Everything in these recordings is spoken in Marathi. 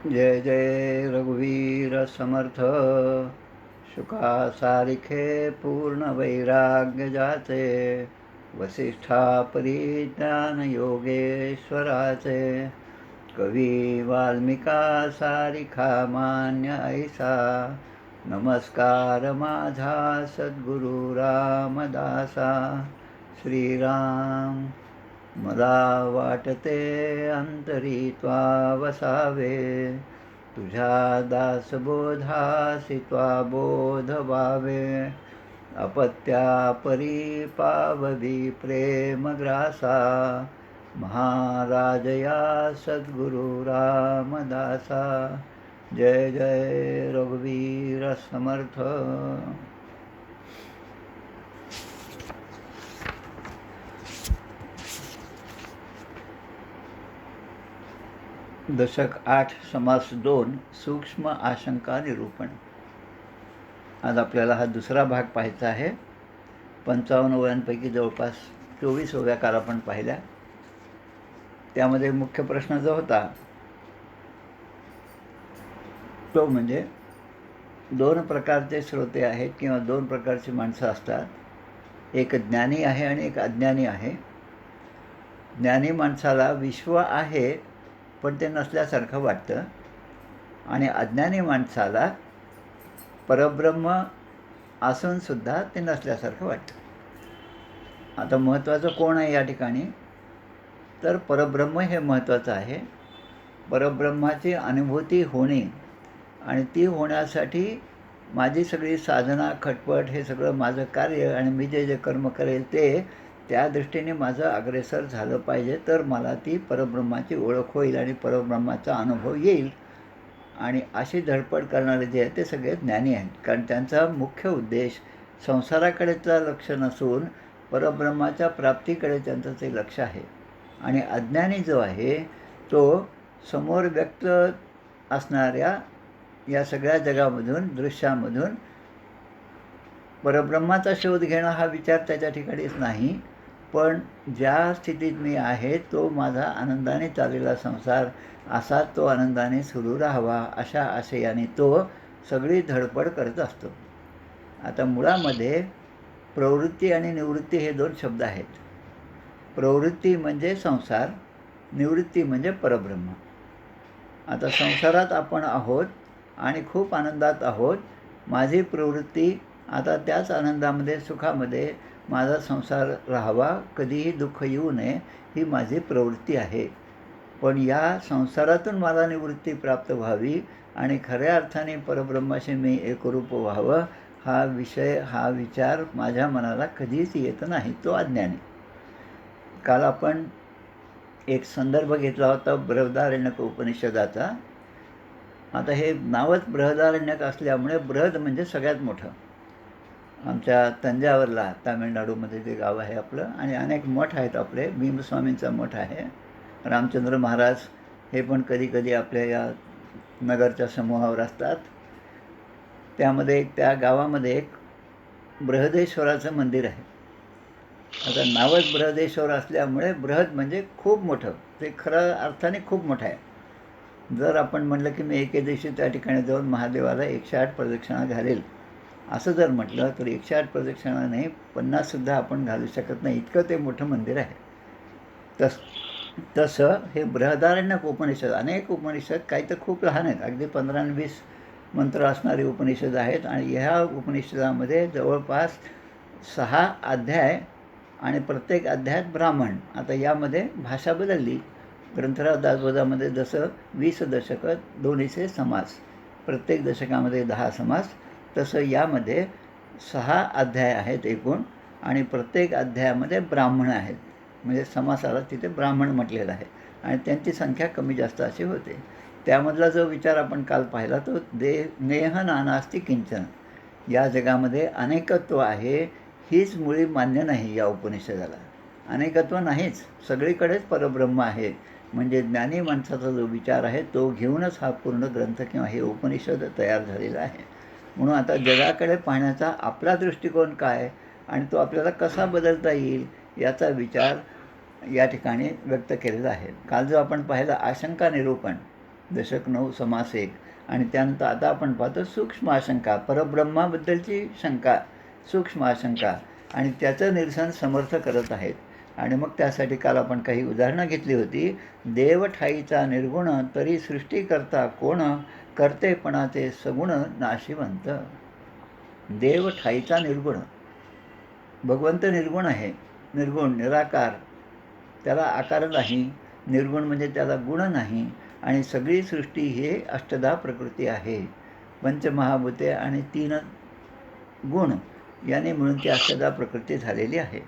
जय जय रघुवीर समर्थ. शुका सारिखे पूर्ण वैराग्य जाचे, वसिष्ठा परिज्ञान योगेश्वराचे. कवी वाल्मिका सारिखा मान्य ऐसा, नमस्कार माझा सद्गुरु रामदासा. श्रीराम मला वाटते अंतरी त्वा वसावे, तुझ्या दासबोधासी त्वा बोध व्हावे. अपत्या परी पाववी प्रेम ग्रासा, महाराजया सद्गुरु रामदासा. जय जय रघुवीर समर्थ. दशक 8 समास 2 सूक्ष्म आशंका निरूपण. आज आपल्याला हा दुसरा भाग पाहायचा आहे. 55 ओव्यांपैकी जवळपास 24 ओव्या काल आपण पाहिल्या. त्यामध्ये मुख्य प्रश्न जो होता तो म्हणजे दोन प्रकारचे श्रोते आहेत किंवा दोन प्रकारची माणसं असतात. एक ज्ञानी आहे आणि एक अज्ञानी आहे. ज्ञानी माणसाला विश्व आहे पण ते नसल्यासारखं वाटतं, आणि अज्ञानी माणसाला परब्रह्म असूनसुद्धा ते नसल्यासारखं वाटतं. आता महत्त्वाचं कोण आहे या ठिकाणी? तर परब्रह्म हे महत्त्वाचं आहे. परब्रह्माची अनुभूती होणे आणि ती होण्यासाठी माझी सगळी साधना, खटपट, हे सगळं माझं कार्य आणि मी जे जे कर्म करेल ते त्या दृष्टीने माझं अग्रेसर झालं पाहिजे, तर मला ती परब्रह्माची ओळख होईल आणि परब्रह्माचा अनुभव येईल. आणि अशी धडपड करणारे जे आहेत ते सगळे ज्ञानी आहेत, कारण त्यांचा मुख्य उद्देश संसाराकडेचा लक्ष नसून परब्रह्माच्या प्राप्तीकडे त्यांचं ते लक्ष आहे. आणि अज्ञानी जो आहे तो समोर व्यक्त असणाऱ्या या सगळ्या जगामधून, दृश्यामधून परब्रह्माचा शोध घेणं हा विचार त्याच्या ठिकाणीच नाही, पण ज्या स्थितीत मी आहे तो माझा आनंदाने चाललेला संसार असा तो आनंदाने सुरू राहावा अशा आशयाने तो सगळी धडपड करत असतो. आता मुळामध्ये प्रवृत्ती आणि निवृत्ती हे दोन शब्द आहेत. प्रवृत्ती म्हणजे संसार, निवृत्ती म्हणजे परब्रह्म. आता संसारात आपण आहोत आणि खूप आनंदात आहोत. माझी प्रवृत्ती आता त्याच आनंदामध्ये, सुखामध्ये माझा संसार राहावा, कधीही दुःख येऊ नये, ही माझी प्रवृत्ती आहे. पण या संसारातून मला निवृत्ती प्राप्त व्हावी आणि खऱ्या अर्थाने परब्रह्माशी मी एकरूप व्हावं, हा विषय, हा विचार माझ्या मनाला कधीच येत नाही, तो अज्ञानी. काल आपण एक संदर्भ घेतला होता बृहदारण्यक उपनिषदाचा. आता हे नावच बृहदारण्यक असल्यामुळे बृहद म्हणजे सगळ्यात मोठं. आमच्या तंजावरला, तामिळनाडूमध्ये जे गाव आहे आपलं, आणि अनेक मठ आहेत आपले. भीमस्वामींचा मठ आहे, रामचंद्र महाराज हे पण कधी कधी आपल्या या नगरच्या समूहावर असतात. त्यामध्ये त्या गावामध्ये एक बृहदेश्वराचं मंदिर आहे. आता नावच बृहदेश्वर असल्यामुळे बृहद म्हणजे खूप मोठं, ते खरं अर्थाने खूप मोठं आहे. जर आपण म्हटलं की मी एके दिवशी त्या ठिकाणी जाऊन महादेवाला 108 प्रदक्षिणा घालेल, असं जर म्हटलं तर 108 प्रदक्षिणा नाही, 50सुद्धा आपण घालू शकत नाही, इतकं ते मोठं मंदिर आहे. तसं हे बृहदारण्यक उपनिषद, अनेक उपनिषद, काही तर खूप लहान आहेत, अगदी 15 आणि 20 मंत्र असणारे उपनिषद आहेत. आणि ह्या उपनिषदामध्ये जवळपास 6 अध्याय आणि प्रत्येक अध्यायात ब्राह्मण. आता यामध्ये भाषा बदलली. ग्रंथराज दासबोधामध्ये जसं 20 दशकं, दोन्हीचे समास, प्रत्येक दशकामध्ये 10 समास, तसं यामध्ये 6 अध्याय आहेत एकूण, आणि प्रत्येक अध्यायामध्ये ब्राह्मण आहेत. म्हणजे समासाला तिथे ब्राह्मण म्हटलेलं आहे आणि त्यांची संख्या कमी जास्त अशी होते. त्यामधला जो विचार आपण काल पाहिला तो नेह नानास्ति किंचन, या जगामध्ये अनेकत्व आहे हीच मुळी मान्य नाही या उपनिषदाला. अनेकत्व नाहीच, सगळीकडेच परब्रह्म आहे. म्हणजे ज्ञानी माणसाचा जो विचार आहे तो घेऊनच हा पूर्ण ग्रंथ किंवा हे उपनिषद तयार झालेला आहे. म्हणून आता जगाकडे पाहण्याचा आपला दृष्टिकोन काय आणि तो आपल्याला कसा बदलता येईल याचा विचार या ठिकाणी व्यक्त केलेला आहे. काल जो आपण पाहिला आशंका निरूपण, दशक 9 समास 1. आणि त्यानंतर आता आपण पाहतो सूक्ष्म आशंका, परब्रह्माबद्दलची शंका, सूक्ष्म आशंका, आणि त्याचं निरसन समर्थ करत आहेत. आणि मग त्यासाठी काल आपण काही उदाहरणं घेतली होती. देव ठाईचा निर्गुण, तरी सृष्टी करता कोण, करतेपणाचे सगुण नाशिवंत. देव ठाईचा निर्गुण, भगवंत निर्गुण आहे, निर्गुण निराकार, त्याला आकार नाही, निर्गुण म्हणजे त्याला गुण नाही. आणि सगळी सृष्टी हे अष्टधा प्रकृती आहे, पंचमहाभूते आणि 3 गुण याने मिळून ती अष्टधा प्रकृती झालेली आहे.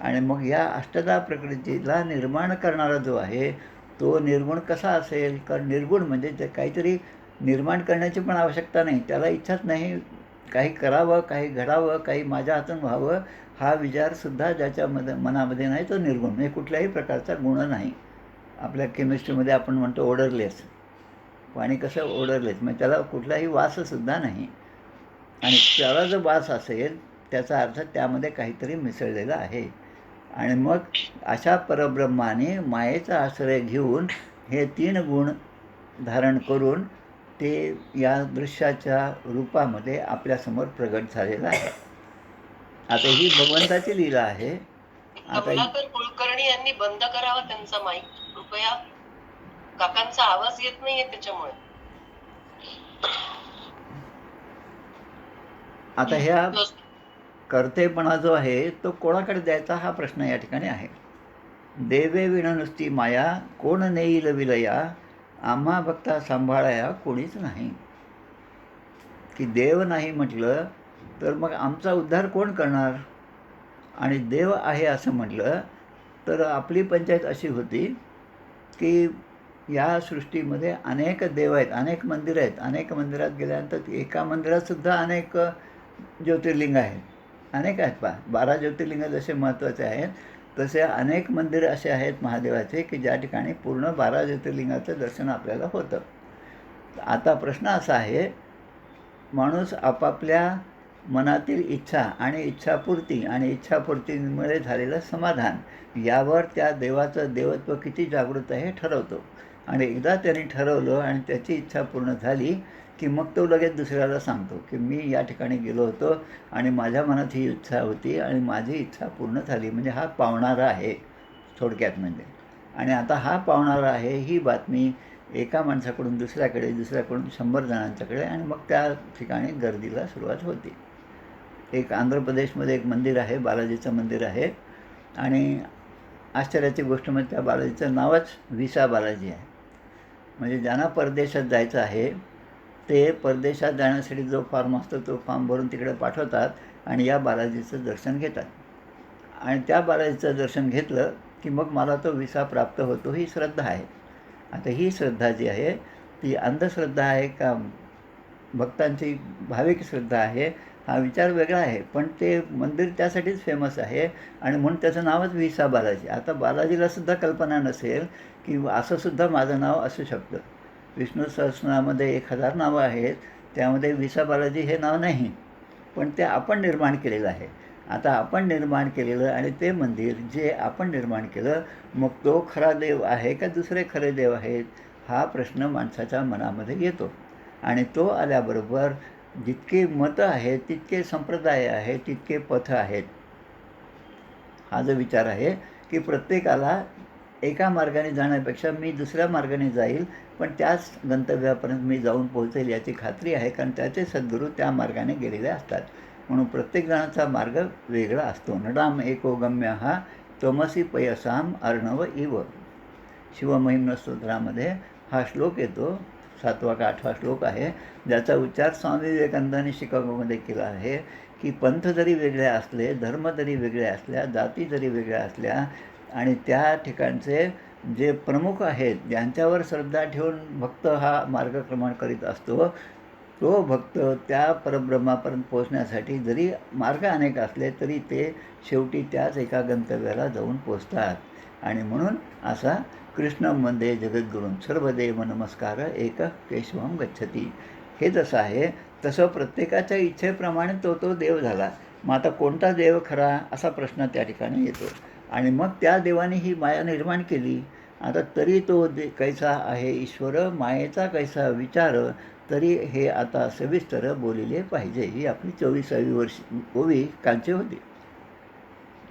आणि मग या अष्टधा प्रकृतीला निर्माण करणारा जो आहे तो निर्गुण कसा असेल? कारण निर्गुण म्हणजे ते काहीतरी निर्माण करण्याची पण आवश्यकता नाही, त्याला इच्छाच नाही काही करावं, काही घडावं, काही माझ्या हातून व्हावं, हा विचारसुद्धा ज्याच्यामध्ये मनामध्ये नाही तो निर्गुण, म्हणजे कुठल्याही प्रकारचा गुण नाही. आपल्या केमिस्ट्रीमध्ये आपण म्हणतो ओडरलेस, पाणी कसं ओडरलेस, म्हणजे त्याला कुठलाही वाससुद्धा नाही. आणि त्याला जो वास असेल त्याचा अर्थ त्यामध्ये काहीतरी मिसळलेलं आहे. आणि मग अशा परब्रह्माने मायेचा आश्रय घेऊन हे 3 गुण धारण करून ते या दृश्याच्या रूपामध्ये आपल्यासमोर प्रगट झालेलं आहे. आता ही भगवंताची लीला आहे. कमलाकर कुलकर्णी यांनी बंद करावा त्यांचा माईक कृपया, काकांचा आवाज येत नाहीये त्याच्यामुळे. आता ह्या कर्तेपणा जो आहे तो कोणाकडे द्यायचा हा प्रश्न या ठिकाणी आहे. देवे विण नुसती माया, कोण नेईल विलया, आम्हा भक्ता सांभाळाया कोणीच नाही. की देव नाही म्हटलं तर मग आमचा उद्धार कोण करणार? आणि देव आहे असं म्हटलं तर आपली पंचायत अशी होती की या सृष्टीमध्ये अनेक देव आहेत, अनेक मंदिरं आहेत. अनेक मंदिरात गेल्यानंतर एका मंदिरातसुद्धा अनेक ज्योतिर्लिंग आहेत, अनेक आहेत. 12 ज्योतिर्लिंग जसे महत्त्वाचे आहेत तसे अनेक मंदिरं असे आहेत महादेवाचे की ज्या ठिकाणी पूर्ण 12 ज्योतिर्लिंगाचं दर्शन आपल्याला होतं. आता प्रश्न असा आहे, माणूस आपापल्या मनातील इच्छा आणि इच्छापूर्ती आणि इच्छापूर्तीमुळे झालेलं समाधान यावर त्या देवाचं देवत्व किती जागृत आहे ठरवतो. आणि एकदा त्यांनी ठरवलं आणि त्याची इच्छा पूर्ण झाली की मग तो लगेच दुसऱ्याला सांगतो की मी या ठिकाणी गेलो होतो आणि माझ्या मनात ही इच्छा होती आणि माझी इच्छा पूर्ण झाली. म्हणजे हा पावणारा आहे थोडक्यात म्हणजे. आणि आता हा पावणारा आहे ही बातमी एका माणसाकडून दुसऱ्याकडे, दुसऱ्याकडून 100 जणांच्याकडे, आणि मग त्या ठिकाणी गर्दीला सुरुवात होती. एक आंध्र प्रदेशमध्ये एक मंदिर आहे, बालाजीचं मंदिर आहे. आणि आश्चर्याची गोष्ट म्हणजे त्या बालाजीचं नावच व्हिसा बालाजी आहे. म्हणजे ज्यांना परदेशात जायचं आहे ते परदेशात जाण्यासाठी जो फॉर्म असतो तो फॉर्म भरून तिकडे पाठवतात आणि या बालाजीचं दर्शन घेतात. आणि त्या बालाजीचं दर्शन घेतलं की मग मला तो व्हिसा प्राप्त होतो, ही श्रद्धा आहे. आता ही श्रद्धा जी आहे ती अंधश्रद्धा आहे का भक्तांची भाविक श्रद्धा आहे हा विचार वेगळा आहे. पण ते मंदिर त्यासाठीच फेमस आहे आणि म्हणून त्याचं नावच व्हिसा बालाजी. आता बालाजीलासुद्धा कल्पना नसेल की असंसुद्धा माझं नाव असू शकतं. विष्णू सहस्रनामामध्ये 1000 नावं आहेत, त्यामध्ये व्हिसा बालाजी हे नाव नाही, पण ते आपण निर्माण केलेलं आहे. आता आपण निर्माण केलेलं आणि ते मंदिर जे आपण निर्माण केलं, मग तो खरा देव आहे का दुसरे खरे देव आहेत हा प्रश्न माणसाच्या मनामध्ये येतो. आणि तो आल्याबरोबर जितके मतं आहेत तितके संप्रदाय आहेत तितके पथ आहेत. हा जो विचार आहे की प्रत्येकाला एका मार्गाने जाण्यापेक्षा मी दुसऱ्या मार्गाने जाईल पण त्याच गंतव्यापर्यंत मी जाऊन पोहोचेल याची खात्री आहे, कारण त्याचे सद्गुरू त्या मार्गाने गेलेले असतात. म्हणून प्रत्येक जणाचा मार्ग वेगळा असतो. नडाम एको गम्य हा त्वमसी पयसाम अर्णव इव. शिवमहिम्न स्तोत्रामध्ये हा श्लोक येतो, 7वा का 8वा श्लोक आहे, ज्याचा उच्चार स्वामी विवेकानंदांनी शिकागोमध्ये केला आहे की पंथ जरी वेगळे असले, धर्म जरी वेगळे असल्या, जाती जरी वेगळ्या असल्या आणि त्या ठिकाणचे जे प्रमुख आहेत ज्यांच्यावर श्रद्धा ठेवून भक्त हा मार्गक्रमण करीत असतो, तो भक्त त्या परब्रह्मापर्यंत पोहोचण्यासाठी जरी मार्ग अनेक असले तरी ते शेवटी त्याच एका गंतव्याला जाऊन पोचतात. आणि म्हणून असा कृष्णं वंदे जगद्गुरुं सर्वदेव नमस्कार एक केशवं गच्छती. हे जसं आहे तसं प्रत्येकाच्या इच्छेप्रमाणे तो तो देव झाला. मग आता कोणता देव खरा असा प्रश्न त्या ठिकाणी येतो. आणि मग त्या देवाने ही माया निर्माण केली आता तरी तो कैसा आहे ईश्वर मायेचा कैसा विचार, तरी हे आता सविस्तर बोलिले पाहिजे. ही आपली 24वी वर्ष ओवी कालची होती.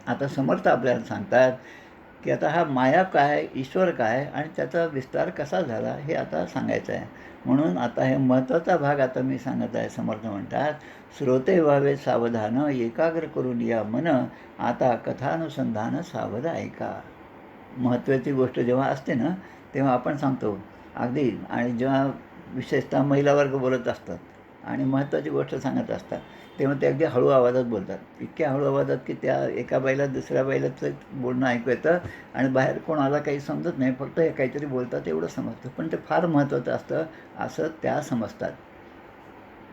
आता समर्थ आपल्याला सांगतात की आता हा माया काय, ईश्वर काय आणि त्याचा विस्तार कसा झाला हे आता सांगायचं आहे. म्हणून आता हे महत्त्वाचा भाग आता मी सांगत आहे. समर्थ म्हणतात, श्रोते व्हावे सावधान, एकाग्र करून या मन, आता कथानुसंधान सावध ऐका. महत्त्वाची गोष्ट जेव्हा असते ना, तेव्हा आपण सांगतो अगदी, आणि जेव्हा विशेषतः महिला वर्ग बोलत असतात आणि महत्त्वाची गोष्ट सांगत असतात, तेव्हा ते अगदी हळू आवाजात बोलतात. इतक्या हळू आवाजात की त्या एका बाईला दुसऱ्या बाईलाचं बोलणं ऐकू येतं आणि बाहेर कोणाला काही समजत नाही, फक्त हे काहीतरी बोलतात एवढं समजतं. पण ते फार महत्त्वाचं असतं असं त्या समजतात.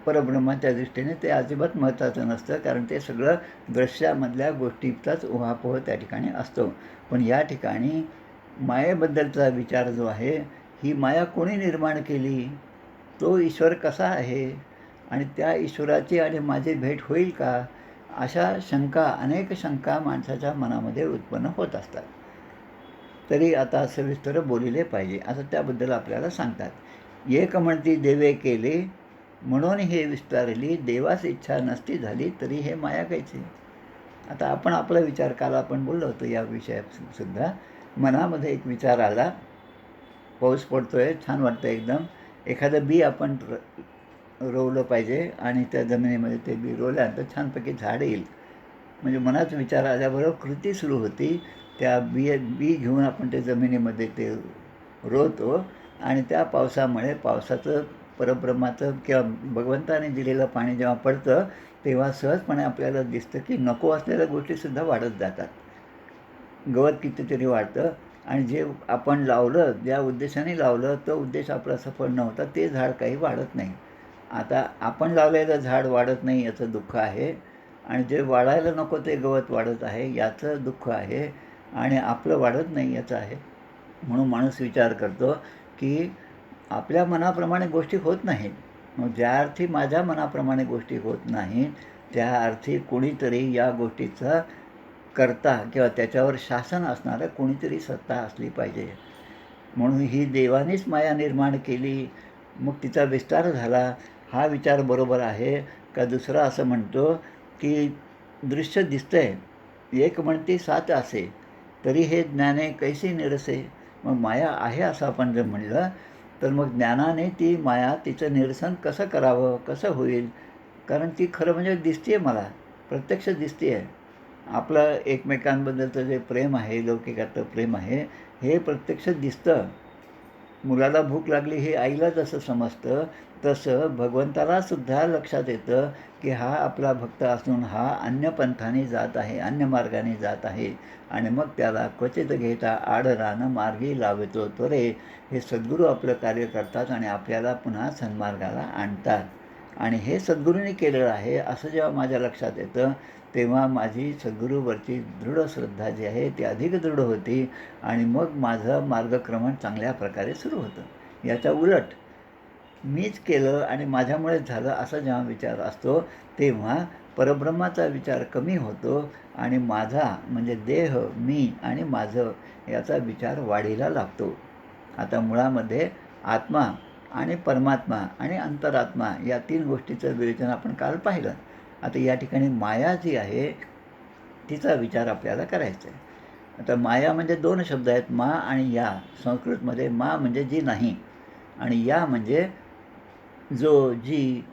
परब्रह्माच्या दृष्टीने ते अजिबात महत्त्वाचं नसतं, कारण ते सगळं दृश्यामधल्या गोष्टीचाच उहापोह त्या ठिकाणी असतो. पण या ठिकाणी मायेबद्दलचा विचार जो आहे, ही माया कोणी निर्माण केली, तो ईश्वर कसा आहे आणि त्या ईश्वराची आणि माझी भेट होईल का, अशा शंका, अनेक शंका माणसाच्या मनामध्ये उत्पन्न होत असतात. तरी आता सविस्तर बोलिले पाहिजे असं त्याबद्दल आपल्याला सांगतात. एक म्हणती देवे केले, म्हणून हे विस्तारली, देवास इच्छा नसती झाली तरी हे माया कैची. आता आपण आपला विचार काल आपण बोललो होतो या विषयात सुद्धा. मनामध्ये एक विचार आला, पाऊस पडतोय, छान वाटतं एकदम, एखादं बी आपण रोवलं पाहिजे आणि त्या जमिनीमध्ये ते बी रोवल्यानंतर छानपैकी झाड येईल. म्हणजे मनात विचार आल्याबरोबर कृती सुरू होती. त्या बी घेऊन आपण ते जमिनीमध्ये ते रोवतो आणि त्या पावसामुळे पावसाचं, परब्रह्माचं किंवा भगवंताने दिलेलं पाणी जेव्हा पडतं, तेव्हा सहजपणे आपल्याला दिसतं की नको असलेल्या गोष्टीसुद्धा वाढत जातात. गवत कितीतरी वाढतं आणि जे आपण लावलं, ज्या उद्देशाने लावलं, तो उद्देश आपला सफळ नव्हता, ते झाड काही वाढत नाही. आता आपण लावलेलं झाड वाढत नाही याचं दुःख आहे आणि जे वाढायला नको ते गवत वाढत आहे याचं दुःख आहे आणि आपलं वाढत नाही याचं आहे. म्हणून माणूस विचार करतो की आपल्या मनाप्रमाणे गोष्टी होत नाहीत. मग ज्या अर्थी माझ्या मनाप्रमाणे गोष्टी होत नाहीत, त्या अर्थी कोणीतरी या गोष्टीचा करता किंवा त्याच्यावर शासन असणारं कोणीतरी सत्ता असली पाहिजे. म्हणून ही देवानेच माया निर्माण केली, मग तिचा विस्तार झाला. हा विचार बरोबर आहे का दुसरा असं म्हणतो की दृश्य दिसतंय, एक म्हणते सात असे, तरी हे ज्ञाने कैसी निरसे. मग माया आहे असं आपण जर म्हणलं, तर मग ज्ञानाने ती माया, तिचं निरसन कसं करावं, कसं होईल. कारण ती खरं म्हणजे दिसते आहे, मला प्रत्यक्ष दिसते आहे. आपलं एकमेकांबद्दलचं जे प्रेम आहे, लौकिकातलं प्रेम आहे, हे प्रत्यक्ष दिसतं. मुलाला भूक लागली हे आईला जसं समजतं, तसं भगवंतालासुद्धा लक्षात येतं की हा आपला भक्त असून हा अन्य पंथाने जात आहे, अन्य मार्गाने जात आहे. आणि मग त्याला क्वचित घेता आडरानं मार्गी लावतो त्वरे. हे सद्गुरू आपलं कार्य करतात आणि आपल्याला पुन्हा सन्मार्गाला आणतात. आणि हे सद्गुरूंनी केलेलं आहे असं जेव्हा माझ्या लक्षात येतं, तेव्हा माझी सद्गुरूवरची दृढ श्रद्धा जी आहे ती अधिक दृढ होती आणि मग माझं मार्गक्रमण चांगल्या प्रकारे सुरू होतं. याच्या उलट मीच केलं आणि माझ्यामुळेच झालं असा जेव्हा विचार असतो, तेव्हा परब्रह्माचा विचार कमी होतो आणि माझा म्हणजे देह, मी आणि माझं याचा विचार वाढीला लागतो. आता मुळामध्ये आत्मा आणि परमात्मा आणि अंतरात्मा या 3 गोष्टीचं विवेचन आपण काल पाहिलं. आता या ठिकाणी माया जी आहे, तिचा विचार आपल्याला करायचा आहे. आता माया म्हणजे 2 शब्द आहेत, मा आणि या. संस्कृतमध्ये मा म्हणजे जी नाही आणि या म्हणजे जो, जी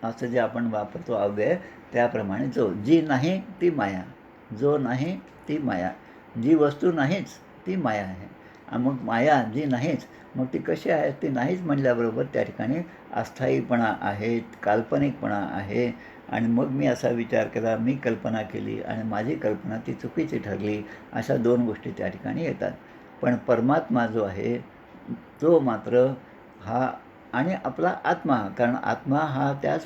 असं जे आपण वापरतो अव्यय, त्याप्रमाणे जो. जी नाही ती माया, जो नाही ती माया, जी वस्तू नाहीच ती माया आहे. आणि मग माया जी नाहीच, मग ती कशी आहे, ती नाहीच म्हणल्याबरोबर त्या ठिकाणी अस्थायीपणा आहे, काल्पनिकपणा आहे. आणि मग मी असा विचार केला, मी कल्पना केली आणि माझी कल्पना ती चुकीची ठरली, अशा 2 गोष्टी त्या ठिकाणी येतात. पण परमात्मा जो आहे, तो मात्र हा आणि आपला आत्मा, कारण आत्मा हा त्याच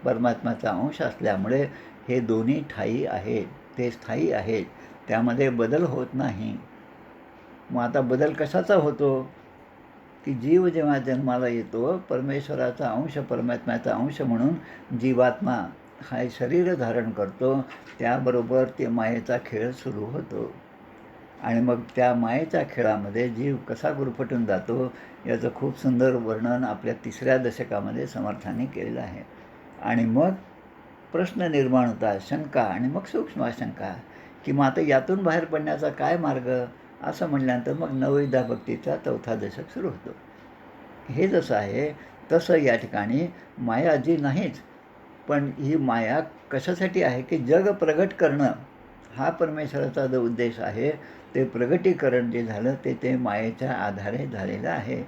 परमात्म्याचा अंश असल्यामुळे हे दोन्ही ठायी आहेत, ते स्थायी आहेत, त्यामध्ये बदल होत नाही. मग आता बदल कशाचा होतो की जीव जेव्हा जन्माला येतो, परमेश्वराचा अंश, परमात्म्याचा अंश म्हणून जीवात्मा हा शरीर धारण करतो, त्याबरोबर ते मायेचा खेळ सुरू होतो. आणि मग त्या मायेच्या खेळामध्ये जीव कसा गुरफटून जातो याचं खूप सुंदर वर्णन आपल्या 3ऱ्या दशकामध्ये समर्थांनी केलेलं आहे. आणि मग प्रश्न निर्माण होतात, शंका आणि मग सूक्ष्म आशंका, की मग आता यातून बाहेर पडण्याचा काय मार्ग? असं म्हटल्यानंतर मग नवविधा भक्तीचा 4था दशक सुरू होतो. हे जसं आहे तसं या ठिकाणी माया जी नाहीच, पण ही माया कशासाठी आहे, की जग प्रगट करणं हा परमेश्वराचा जो उद्देश आहे, ते प्रगटीकरण जे झालं ते मायेच्या आधारे झालेलं आहे.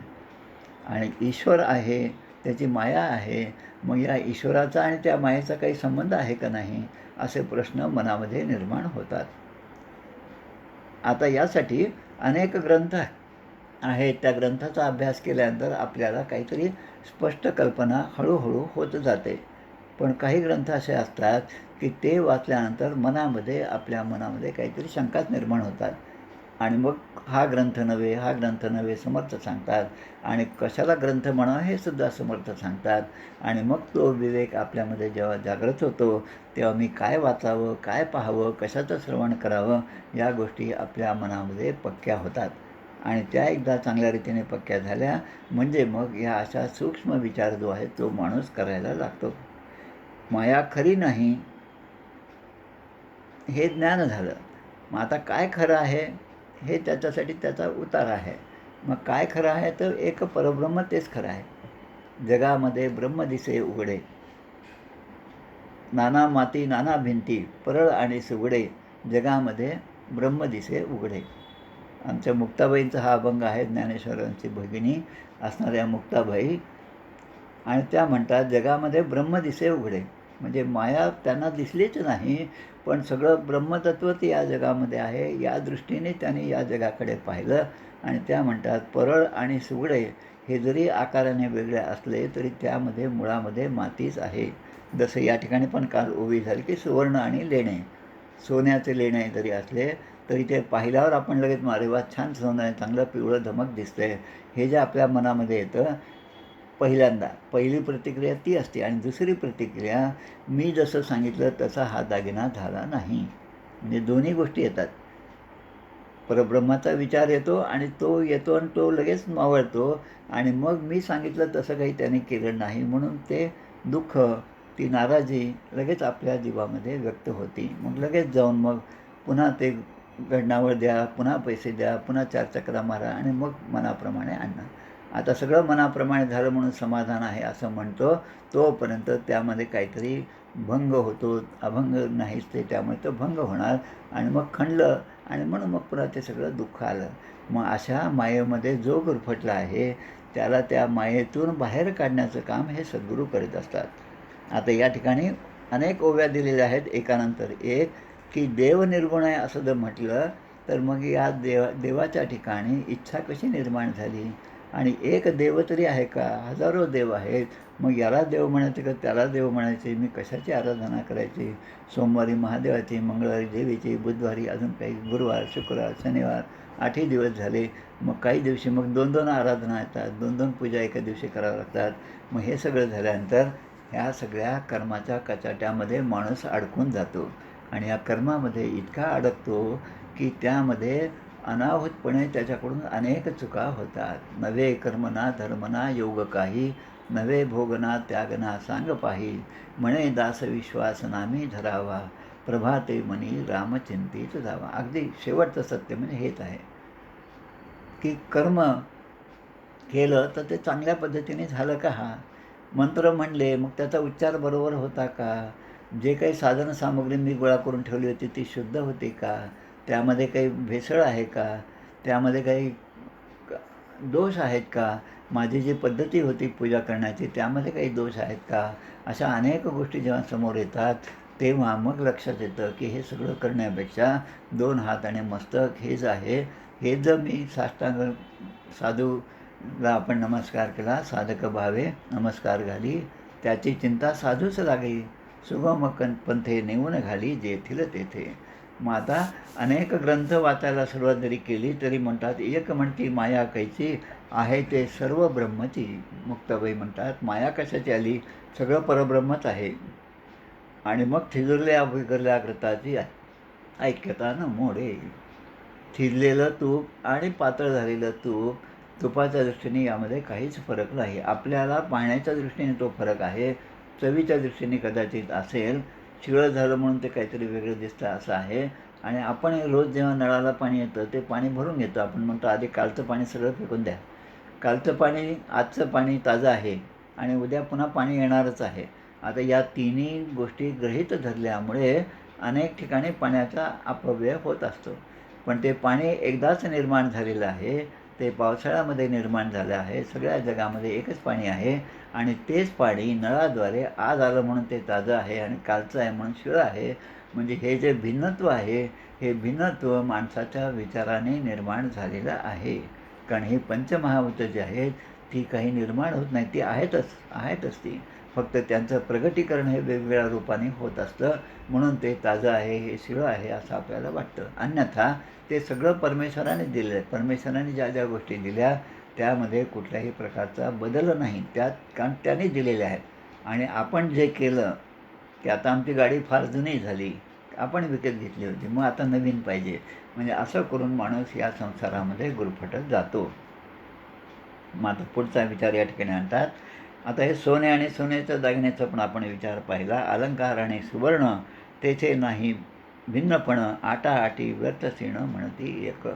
आणि ईश्वर आहे, त्याची माया आहे. मग या ईश्वराचा आणि त्या मायेचा काही संबंध आहे का नाही? असे प्रश्न मनामध्ये निर्माण होतात. आता यासाठी अनेक ग्रंथ आहेत. त्या ग्रंथाचा अभ्यास केल्यानंतर आपल्याला काहीतरी स्पष्ट कल्पना हळूहळू होत जाते. पण काही ग्रंथ असे असतात, की ते वाचल्यानंतर आपल्या मनामध्ये काहीतरी शंकाच निर्माण होतात. आणि मग हा ग्रंथ नव्हे, हा ग्रंथ नव्हे समर्थ सांगतात. आणि कशाला ग्रंथ म्हणावं हे सुद्धा समर्थ सांगतात. आणि मग तो विवेक आपल्यामध्ये जेव्हा जागृत होतो, तेव्हा मी काय वाचावं, काय पाहावं, कशाचं श्रवण करावं, या गोष्टी आपल्या मनामध्ये पक्क्या होतात. आणि त्या एकदा चांगल्या रीतीने पक्क्या झाल्या म्हणजे मग या अशा सूक्ष्म विचार जो आहे तो माणूस करायला लागतो. माया खरी नाही हे ज्ञान झालं. मग आता काय खरं आहे हे त्याच्यासाठी त्याचा उतार आहे. मग काय खरं आहे तर एक परब्रह्म तेच खरं आहे. जगामध्ये ब्रह्म दिसे उघडे, नाना माती नाना भिंती, परळ आणि सुगडे, जगामध्ये ब्रह्म दिसे उघडे. आमच्या मुक्ताबाईंचा हा अभंग आहे. ज्ञानेश्वरांची भगिनी असणाऱ्या मुक्ताबाई, आणि त्या म्हणतात जगामध्ये ब्रह्म दिसे उघडे. म्हणजे माया त्यांना दिसलीच नाही, पण सगळं ब्रह्मतत्वच या जगामध्ये आहे. या दृष्टीने त्यांनी या जगाकडे पाहिलं. आणि त्या म्हणतात परळ आणि सुगडे हे जरी आकाराने वेगळे असले तरी त्यामध्ये मुळामध्ये मातीच आहे. जसं या ठिकाणी पण काल ओवी झाली की सुवर्ण आणि लेणे, सोन्याचे लेणे जरी असले तरी ते पाहिल्यावर आपण लगेच अरे वा छान सोनं आहे, चांगलं पिवळं धमक दिसतंय, हे जे आपल्या मनामध्ये येतं पहिल्यांदा, पहिली प्रतिक्रिया ती असते. आणि दुसरी प्रतिक्रिया, मी जसं सांगितलं तसा हा दागिना झाला नाही. म्हणजे दोन्ही गोष्टी येतात. परब्रह्माचा विचार येतो आणि तो लगेच मावळतो. आणि मग मी सांगितलं तसं काही त्याने केलं नाही म्हणून ते दुःख, ती नाराजी लगेच आपल्या जीवामध्ये व्यक्त होती. मग लगेच जाऊन मग पुन्हा ते गडणावर द्या, पुन्हा पैसे द्या, पुन्हा 4 चकरा मारा आणि मग मनाप्रमाणे आणा. आता सगळं मनाप्रमाणे झालं म्हणून समाधान आहे असं म्हणतो, तोपर्यंत त्यामध्ये काहीतरी भंग होतो. अभंग नाहीच ते, त्यामुळे तो भंग होणार आणि मग खणलं आणि म्हणून मग पुन्हा ते सगळं दुःख आलं. मग अशा मायेमध्ये जो गुरफटला आहे त्याला त्या मायेतून बाहेर काढण्याचं काम हे सद्गुरू करीत असतात. आता या ठिकाणी अनेक ओव्या दिलेल्या आहेत एकानंतर एक, की देव निर्गुण आहे असं जर म्हटलं तर मग या देवाच्या ठिकाणी इच्छा कशी निर्माण झाली? आणि एक देव तरी आहे का? हजारो देव आहेत. मग याला देव म्हणायचे का त्याला देव म्हणायचे? मी कशाची आराधना करायची? सोमवारी महादेवाची, मंगळवारी देवीची, बुधवारी अजून काही, गुरुवार, शुक्रवार, शनिवार, 8ही दिवस झाले. मग काही दिवशी मग 2-2 आराधना येतात, 2-2 पूजा एका दिवशी कराव्या लागतात. मग हे सगळं झाल्यानंतर ह्या सगळ्या कर्माच्या कचाट्यामध्ये माणूस अडकून जातो. आणि या कर्मामध्ये इतका अडकतो की त्यामध्ये अनाहूतपणे त्याच्याकडून अनेक चुका होतात. नवे कर्मना धर्मना योग काही, नवे भोगना त्यागना सांग पाही, म्हणे दास विश्वास नामी धरावा, प्रभाते मनी रामचिंतीत जावा. अगदी शेवटचं सत्य म्हणजे हेच आहे की कर्म केलं तर ते चांगल्या पद्धतीने झालं का? मंत्र म्हणले मग त्याचा उच्चार बरोबर होता का? जे काही साधनसामुग्री मी गोळा करून ठेवली होती ती शुद्ध होती का? त्यामध्ये काही भेसळ आहे का? त्यामध्ये काही दोष आहेत का? माझी जी पद्धती होती पूजा करण्याची त्यामध्ये काही दोष आहेत का? अशा अनेक गोष्टी जेव्हा समोर येतात तेव्हा मग लक्षात येतं की हे सगळं करण्यापेक्षा 2 हात आणि मस्तक हेच आहे. हे जर मी साष्टांग साधूला आपण नमस्कार केला, साधक भावे नमस्कार घाली, त्याची चिंता साधूच लागे, सुगम पंथे नेऊन घाली जेथील तेथे. मग आता अनेक ग्रंथ वाचायला सुरुवात जरी केली तरी म्हणतात एक म्हणती माया कैची, आहे ते सर्व ब्रह्मची. मुक्ताबाई म्हणतात माया कशाची आली? सगळं परब्रह्मच आहे. आणि मग थिजरल्या बिगरल्या ग्रताची ऐक्यता न मोडे. थिजलेलं तूप आणि पातळ झालेलं तूप, तुपाच्या दृष्टीने यामध्ये काहीच फरक नाही. आपल्याला पाहण्याच्या दृष्टीने तो फरक आहे, चवीच्या दृष्टीने कदाचित असेल. शिळं झालं म्हणून ते काहीतरी वेगळं दिसतं असं आहे. आणि आपण रोज जेव्हा नळाला पाणी येतं ते पाणी भरून घेतो. आपण म्हणतो आधी कालचं पाणी सगळं फेकून द्या. कालचं पाणी, आजचं पाणी ताजं आहे आणि उद्या पुन्हा पाणी येणारच आहे. आता या तिन्ही गोष्टी गृहीत धरल्यामुळे अनेक ठिकाणी पाण्याचा अपव्यय होत असतो. पण ते पाणी एकदाच निर्माण झालेलं आहे, ते पावसाळ्यामध्ये निर्माण झालं आहे. सगळ्या जगामध्ये एकच पाणी आहे आणि तेच पाणी नळाद्वारे आज आलं म्हणून ते ताजं आहे आणि कालचं आहे म्हणून शिळं आहे. म्हणजे हे जे भिन्नत्व आहे, हे भिन्नत्व माणसाच्या विचाराने निर्माण झालेलं आहे. कारण ही पंचमहाभूतं जी आहेत ती काही निर्माण होत नाही, ती आहेतच ती. फक्त त्यांचं प्रगटीकरण हे वेगवेगळ्या रूपाने होत असतं. म्हणून ते ताजं आहे, हे शिळं आहे असं आपल्याला वाटतं. अन्यथा ते सगळं परमेश्वराने दिलेलं आहे. परमेश्वराने ज्या ज्या गोष्टी दिल्या त्यामध्ये कुठल्याही प्रकारचा बदल नाही. त्यात कारण त्याने दिलेल्या आहेत आणि आपण जे केलं की आता आमची गाडी फार जुनी झाली, आपण विकत घेतली होती, मग आता नवीन पाहिजे. म्हणजे असं करून माणूस या संसारामध्ये गुरफटत जातो. मग आता पुढचा विचार या ठिकाणी आणतात. आता हे सोने आणि सोन्याच्या दागिन्याचा पण आपण विचार पाहिला. अलंकार आणि सुवर्ण तेथे नाही भिन्नपण, आटाआटी व्यर्थ सीण म्हणती एक.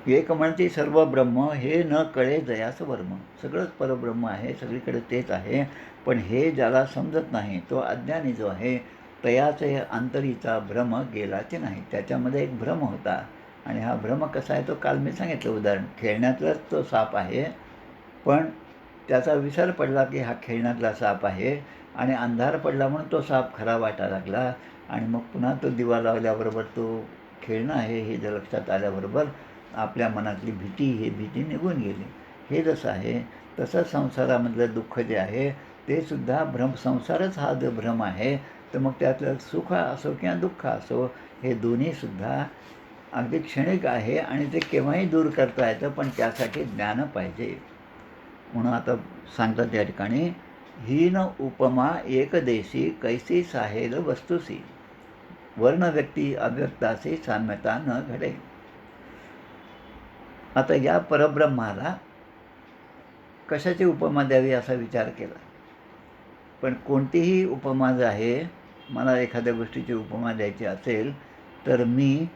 एक म्हणती सर्व ब्रह्म, हे न कळे जयास वर्म. सगळंच परब्रह्म आहे, सगळीकडे तेच आहे. पण हे ज्याला समजत नाही, तो अज्ञानी जो आहे, तयाचे अंतरीचा भ्रम गेलाचे नाही. त्याच्यामध्ये एक भ्रम होता आणि हा भ्रम कसा आहे तो काल मी सांगितलं उदाहरण. खेळण्यातलाच तो साप आहे, पण त्याचा विसर पडला की हा खेळण्यातला साप आहे आणि अंधार पडला म्हणून तो साप खरा वाटायला लागला आणि मग पुन्हा तो दिवा लावल्याबरोबर तो खेळणं आहे हे जर लक्षात आल्याबरोबर आपल्या मनातली ही भीती निघून गेली. हे जसं आहे तसं संसारामधलं दुःख जे आहे ते सुद्धा संसारच हा जो भ्रम आहे. तर मग त्यातलं सुख असो किंवा दुःख असो, हे दोन्हीसुद्धा अगदी क्षणिक आहे आणि ते केव्हाही दूर करता येतं, पण त्यासाठी ज्ञान पाहिजे. म्हणून आता सांगतात या ठिकाणी, हीन उपमा एकदेशी कैसी साहेल वस्तुसी, वर्ण व्यक्ती अव्यक्तासी साम्यता न घडे. आता या परब्रह्माला कशाची उपमा द्यावी असा विचार केला. पण कोणतीही उपमा जी आहे, मला एखाद्या गोष्टीची उपमा द्यायची असेल तर मी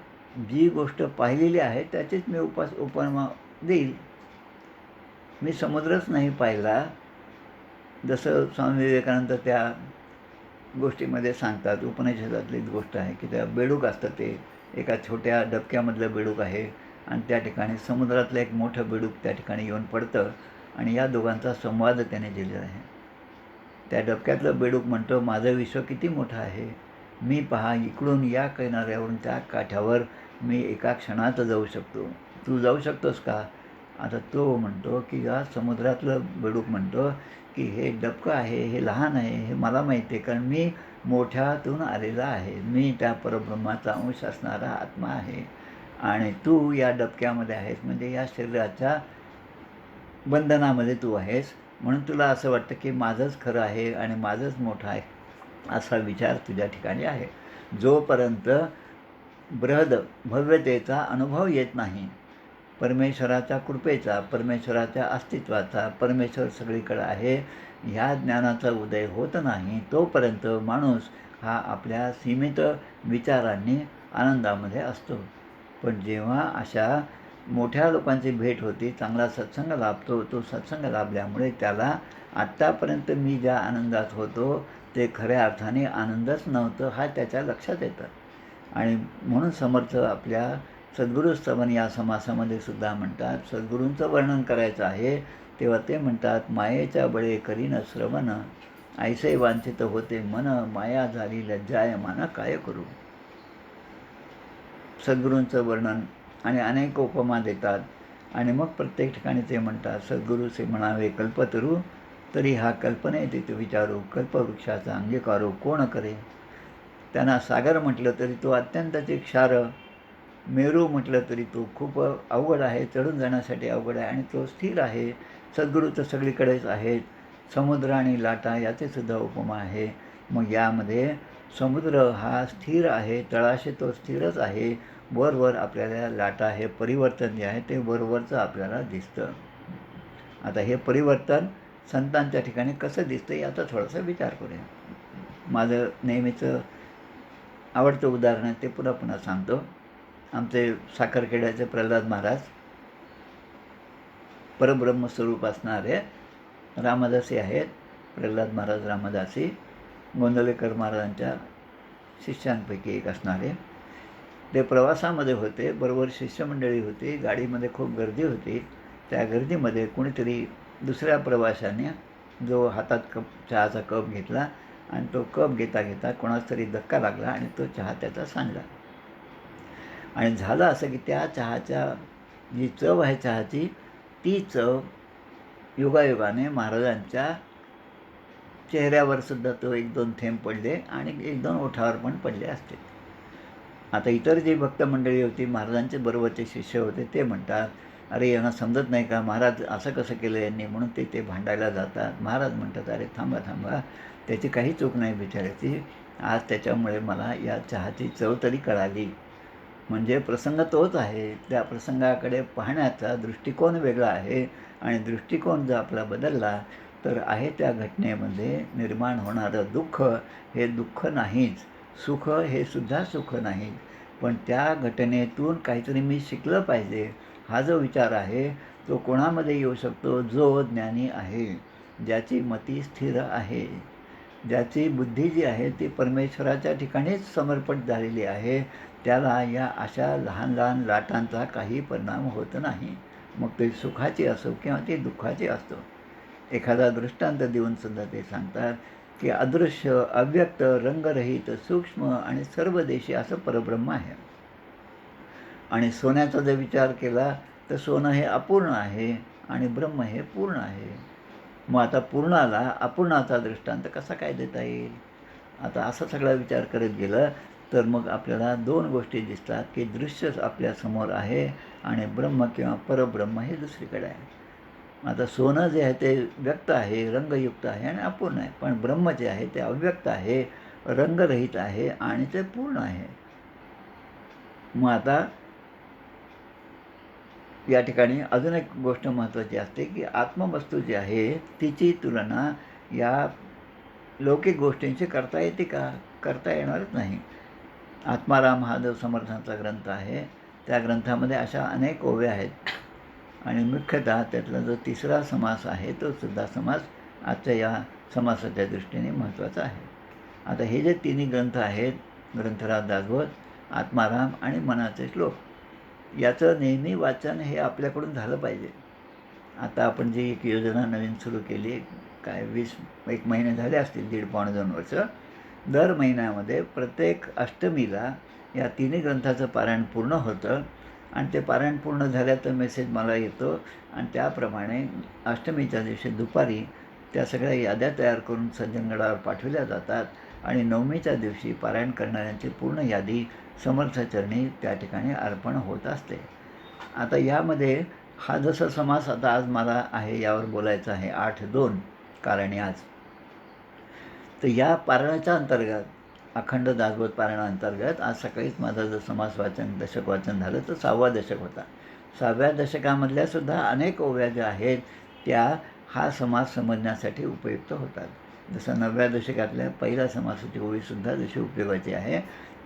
जी गोष्ट पाहिलेली आहे त्याचीच मी उपमा देईल. मी समुद्रच नाही पाहिला, जसं स्वामी विवेकानंद त्या गोष्टीमध्ये सांगतात, उपनिषदातलीच गोष्ट आहे की त्या बेडूक असतं, ते एका छोट्या डबक्यामधलं बेडूक आहे आणि त्या ठिकाणी समुद्रातलं एक मोठं बेडूक त्या ठिकाणी येऊन पडतं आणि या दोघांचा संवाद त्याने दिलेला आहे. त्या डबक्यातलं बेडूक म्हणतो, माझं विश्व किती मोठं आहे, मी पहा इकडून या किनाऱ्यावरून त्या काठावर मी एका क्षणात जाऊ शकतो, तू जाऊ शकतोस का? आता तो म्हणतो की या समुद्रातलं बेडूक म्हणतो की हे डबकं आहे, हे लहान आहे, हे मला माहिती आहे, कारण मी मोठ्यातून आलेला आहे, मी त्या परब्रह्माचा अंश असणारा आत्मा आहे आणि तू या डबक्यामध्ये आहेस, म्हणजे या शरीराच्या बंधनामध्ये तू आहेस. म्हणून तुला असं वाटतं की माझंच खरं आहे आणि माझंच मोठं आहे असा विचार तुझ्या ठिकाणी आहे. जोपर्यंत बृहद भव्यतेचा अनुभव येत नाही, परमेश्वराच्या कृपेचा, परमेश्वराच्या अस्तित्वाचा, परमेश्वर सगळीकडे आहे ह्या ज्ञानाचा उदय होत नाही, तोपर्यंत माणूस हा आपल्या सीमित विचारांनी आनंदामध्ये असतो. पण जेव्हा अशा मोठ्या लोकांची भेट होती, चांगला सत्संग लाभतो, तो सत्संग लाभल्यामुळे त्याला आत्तापर्यंत मी ज्या आनंदात होतो ते खऱ्या अर्थाने आनंदच नव्हतं हा त्याच्या लक्षात येतं. आणि म्हणून समर्थ आपल्या सद्गुरुस्तवन या समासामध्ये सुद्धा म्हणतात, सद्गुरूंचं वर्णन करायचं आहे तेव्हा ते म्हणतात, मायेच्या बळे करीन श्रवण, ऐसे वांछित होते मन, माया झाली लज्जायमान काय करू. सद्गुरूंचं वर्णन आणि अनेक उपमा देतात आणि मग प्रत्येक ठिकाणी ते म्हणतात, सद्गुरूचे म्हणावे कल्पतरू, तरी हा कल्पने तिथे विचारू, कल्पवृक्षाचा अंगीकारो कोण करे. त्यांना सागर म्हटलं तरी तो अत्यंतचे क्षार, मेरू म्हटलं तरी तो खूप अवघड आहे, चढून जाण्यासाठी अवघड आहे आणि तो स्थिर आहे. सद्गुरू तर सगळीकडेच आहेत. समुद्र आणि लाटा याचेसुद्धा उपमा आहे. मग यामध्ये समुद्र हा स्थिर आहे, तळाशी तो स्थिरच आहे. वर आपल्याला लाटा हे परिवर्तन जे आहे ते वरवरचं आपल्याला दिसतं. आता हे परिवर्तन संतांच्या ठिकाणी कसं दिसतं याचा थोडासा विचार करूया. माझं नेहमीचं आवडतं उदाहरण आहे ते पुन्हा पुन्हा सांगतो. आमचे साखरखेड्याचे प्रल्हाद महाराज परब्रह्म स्वरूप असणारे रामदासी आहेत. प्रल्हाद महाराज रामदासी गोंदवलेकर महाराजांच्या शिष्यांपैकी एक असणारे. ते प्रवासामध्ये होते, बरोबर शिष्यमंडळी होती, गाडीमध्ये खूप गर्दी होती. त्या गर्दीमध्ये कोणीतरी दुसऱ्या प्रवाशाने जो हातात चहाचा कप घेतला आणि तो कप घेता घेता कोणाचा तरी धक्का लागला आणि तो चहा त्याचा सांडला. आणि झालं असं की त्या चहाच्या जी चव आहे चहाची, ती चव योगायोगाने महाराजांच्या चेहऱ्यावर सुद्धा तो 1-2 थेंब पडले आणि 1-2 ओठावर पण पडले असते. आता इतर जी भक्त मंडळी होती, महाराजांचे बरोबरचे शिष्य होते, ते म्हणतात, अरे यांना समजत नाही का महाराज असं कसं केलं यांनी, म्हणून ते भांडायला जातात. महाराज म्हणतात, अरे थांबा, त्याची काही चूक नाही बिचाऱ्याची. आज त्याच्यामुळे मला या चहाची चव तरी कळाली. म्हणजे प्रसंग तोच आहे. त्या प्रसंगाकडे पाहण्याचा दृष्टिकोन वेगळा आहे आणि दृष्टिकोन जर आपला बदलला तर आहे त्या घटनेमध्ये निर्माण होणारं दुःख हे दुःख नाहीच, सुख हे सुद्धा सुख नाही. पण त्या घटनेतून काहीतरी मी शिकलं पाहिजे हा जो विचार आहे तो कोणामध्ये येऊ शकतो? जो ज्ञानी आहे, ज्याची मती स्थिर आहे, ज्याची बुद्धी जी आहे ती परमेश्वराच्या ठिकाणीच समर्पित झालेली आहे, त्याला या अशा लहान लहान लाटांचा काही परिणाम होत नाही. मग ते सुखाची असो किंवा ती दुःखाची असतो. एखादा दृष्टांत देऊन सुद्धा ते सांगतात की अदृश्य, अव्यक्त, रंगरहित, सूक्ष्म आणि सर्वदेशी असं परब्रह्म आहे. आणि सोन्याचा जर विचार केला तर सोनं हे अपूर्ण आहे आणि ब्रह्म हे पूर्ण आहे. मग आता पूर्णाला अपूर्णाचा दृष्टांत कसा काय देता येईल? आता असा सगळा विचार करत गेलं तर मग आपल्याला 2 गोष्टी दिसतात की दृश्यच आपल्यासमोर आहे आणि ब्रह्म किंवा परब्रह्म हे दुसरीकडे आहे. आता सोनं जे आहे ते व्यक्त आहे, रंगयुक्त आहे आणि अपूर्ण आहे. पण ब्रह्म जे आहे ते अव्यक्त आहे, रंगरहित आहे आणि ते पूर्ण आहे. मग आता या ठिकाणी अजून एक गोष्ट महत्त्वाची असते की आत्मवस्तू जी आहे तिची तुलना या लौकिक गोष्टींची करता येते का? करता येणारच नाही. आत्माराम हा जो समर्थांचा ग्रंथ आहे त्या ग्रंथामध्ये अशा अनेक ओव्या आहेत आणि मुख्यतः त्यातला जो 3रा समास आहे तो सुद्धा समास आजच्या या समासाच्या दृष्टीने महत्त्वाचा आहे. आता हे जे 3 ग्रंथ आहेत, ग्रंथराज दासबोध, आत्माराम आणि मनाचे श्लोक, याचं नेहमी वाचन हे आपल्याकडून झालं पाहिजे. आता आपण जी एक योजना नवीन सुरू केली, काय 1 महिने झाले असतील, 1.5-2 वर्ष. दर महिन्यामध्ये प्रत्येक अष्टमीला या 3 ग्रंथाचं पारायण पूर्ण होतं आणि ते पारायण पूर्ण झाल्याचा मेसेज मला येतो आणि त्याप्रमाणे अष्टमीच्या दिवशी दुपारी त्या सगळ्या याद्या तयार करून सज्जनगडावर पाठविल्या जातात आणि नवमीच्या दिवशी पारायण करणाऱ्यांची पूर्ण यादी समर्थचरणी त्या ठिकाणी अर्पण होत असते. आता यामध्ये हा जसा समास आता आज मला आहे यावर बोलायचं आहे 8-2 कारण आज. तर या पारायणाच्या अंतर्गत अखंड दासबोध पारायणाअंतर्गत आज सकाळीच माझं जर समास वाचन दशक वाचन झालं तर 6वा दशक होता. 6व्या दशकामधल्या सुद्धा अनेक ओव्या ज्या आहेत त्या हा समास समजण्यासाठी उपयुक्त होतात. जसं 9व्या दशकातल्या पहिल्या समासाची ओळीसुद्धा जशी उपयोगाची आहे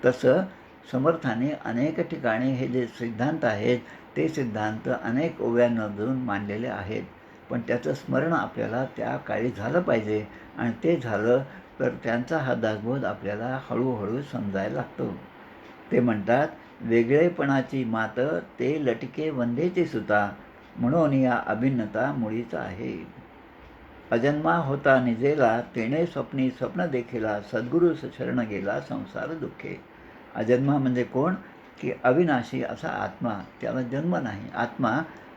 तसं समर्थाने अनेक ठिकाणी हे जे सिद्धांत आहेत ते सिद्धांत अनेक ओव्यांमधून मांडलेले आहेत. पण त्याचं स्मरण आपल्याला त्या काळी झालं पाहिजे आणि ते झालं तर त्यांचा हा दासबोध आपल्याला हळूहळू समजायला लागतो. ते म्हणतात, वेगळेपणाची मात ते लटके वंदेची सुता, म्हणून या अभिन्नता मुळीच आहे. अजन्मा होता निजेला तेणे स्वप्नी स्वप्न देखिला, सद्गुरू शरण गेला संसार दुःखे. अजन्मा म्हणजे कोण? की अविनाशी असा आत्मा, त्याला जन्म नाही. आत्मा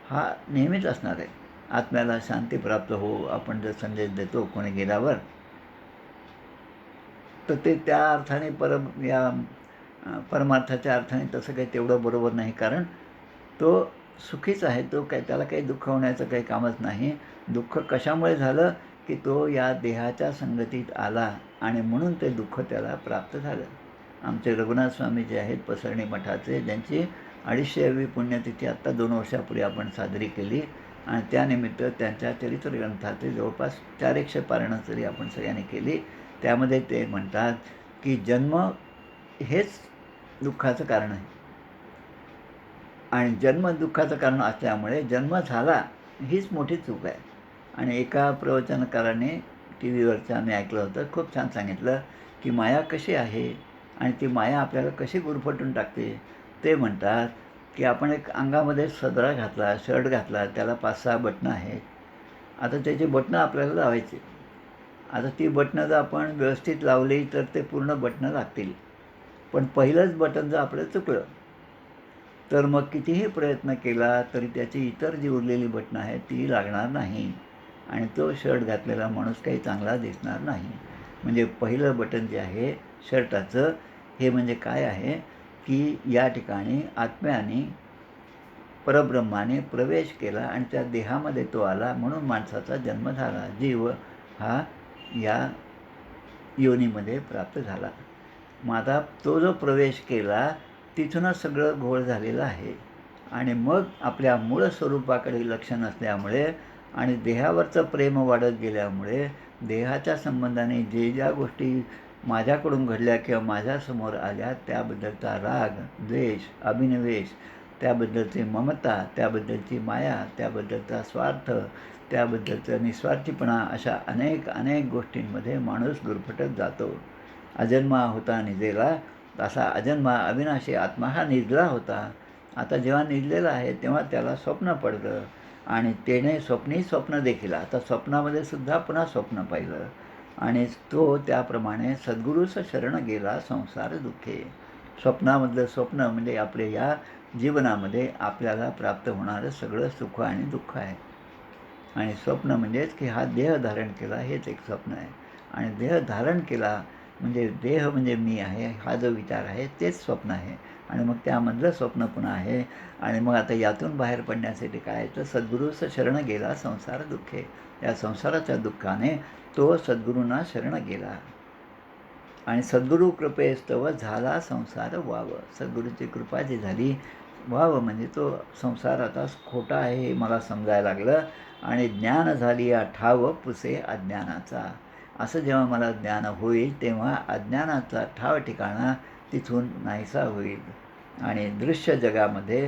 हा नेहमीच असणार आहे. आत्म्याला शांती प्राप्त हो आपण जर संदेश देतो कोणी गेल्यावर, तर ते त्या अर्थाने परमार्थाच्या अर्थाने तसं काही तेवढं बरोबर नाही. कारण तो सुखीच आहे, तो काही त्याला काही दुःख होण्याचं काही कामच नाही. दुःख कशामुळे झालं की तो या देहाच्या संगतीत आला आणि म्हणून ते दुःख त्याला प्राप्त झालं. आमचे रघुनाथ स्वामी जे आहेत पसरणी मठाचे, ज्यांची 250वी पुण्यतिथी आत्ता 2 वर्षापूर्वी आपण साजरी केली आणि त्यानिमित्त त्यांच्या चरित्र ग्रंथाचे जवळपास 400 पारणं तरी आपण सगळ्यांनी केली. त्यामध्ये ते म्हणतात की जन्म हेच दुःखाचं कारण आहे आणि जन्म दुःखाचं कारण असल्यामुळे जन्म झाला हीच मोठी चूक आहे. आणि एका प्रवचनकाराने टी व्हीवरचं मी ऐकलं होतं, खूप छान सांगितलं की माया कशी आहे आणि ती माया आपल्याला कशी गुरफटून टाकते. ते म्हणतात की आपण एक अंगामध्ये सदरा घातला, शर्ट घातला, त्याला 5-6 बटणं आहेत. आता त्याची बटणं आपल्याला लावायची. आता ती बटणं जर आपण व्यवस्थित लावली तर ते पूर्ण बटणं लागतील. पण पहिलंच बटन जर आपलं चुकलं तर मग कितीही प्रयत्न केला तरी त्याची इतर जी उरलेली बटणं आहेत ती लागणार नाही आणि तो शर्ट घातलेला माणूस काही चांगला दिसणार नाही. म्हणजे पहिलं बटन जे आहे शर्टाचं, हे म्हणजे काय आहे की या ठिकाणी आत्म्याने परब्रह्माने प्रवेश केला आणि त्या देहामध्ये तो आला म्हणून माणसाचा जन्म झाला. जीव हा या योनीमध्ये प्राप्त झाला. मग आता तो जो प्रवेश केला तिथूनच सगळं घोळ झालेलं आहे आणि मग आपल्या मूळ स्वरूपाकडे लक्ष नसल्यामुळे आणि देहावरचं प्रेम वाढत गेल्यामुळे देहाच्या संबंधाने जे ज्या गोष्टी माझ्याकडून घडल्या किंवा माझ्यासमोर आल्या त्याबद्दलचा राग, द्वेष, अभिनिवेश, त्याबद्दलची ममता, त्याबद्दलची माया, त्याबद्दलचा स्वार्थ, त्याबद्दलचा निस्वार्थीपणा, अशा अनेक गोष्टींमध्ये माणूस गुरफटत जातो. अजन्मा होता निजेला, असा अजन्मा अविनाशी आत्मा हा निजला होता. आता जेव्हा निजलेला आहे तेव्हा त्याला स्वप्न पडलं आणि त्याने स्वप्न देखील, आता स्वप्नामध्ये सुद्धा पुन्हा स्वप्न पाहिलं आणि तो त्याप्रमाणे सद्गुरूस शरण गेला संसार दुःखे. स्वप्नामधलं स्वप्न म्हणजे आपले या जीवनामध्ये आपल्याला प्राप्त होणारं सगळं सुख आणि दुःख आहे. आणि स्वप्न म्हणजेच की हा देह धारण केला हेच एक स्वप्न आहे आणि देह धारण केला म्हणजे देह म्हणजे मी आहे हा जो विचार आहे तेच स्वप्न आहे आणि मग त्यामधलं स्वप्न पुन्हा आहे. आणि मग आता यातून बाहेर पडण्यासाठी काय तर सद्गुरूस शरण गेला संसार दुःखे. या संसाराच्या दुःखाने तो सद्गुरूंना शरण गेला आणि सद्गुरू कृपेस्तव झाला संसार व्हावं. सद्गुरूची कृपा जी झाली व्हावं म्हणजे तो संसार आता खोटा आहे हे मला समजायला लागलं आणि ज्ञान झाली ठाव पुसे अज्ञानाचा. असं जेव्हा मला ज्ञान होईल तेव्हा अज्ञानाचा ठाव ठिकाणा तिथून नाहीसा होईल आणि दृश्य जगामध्ये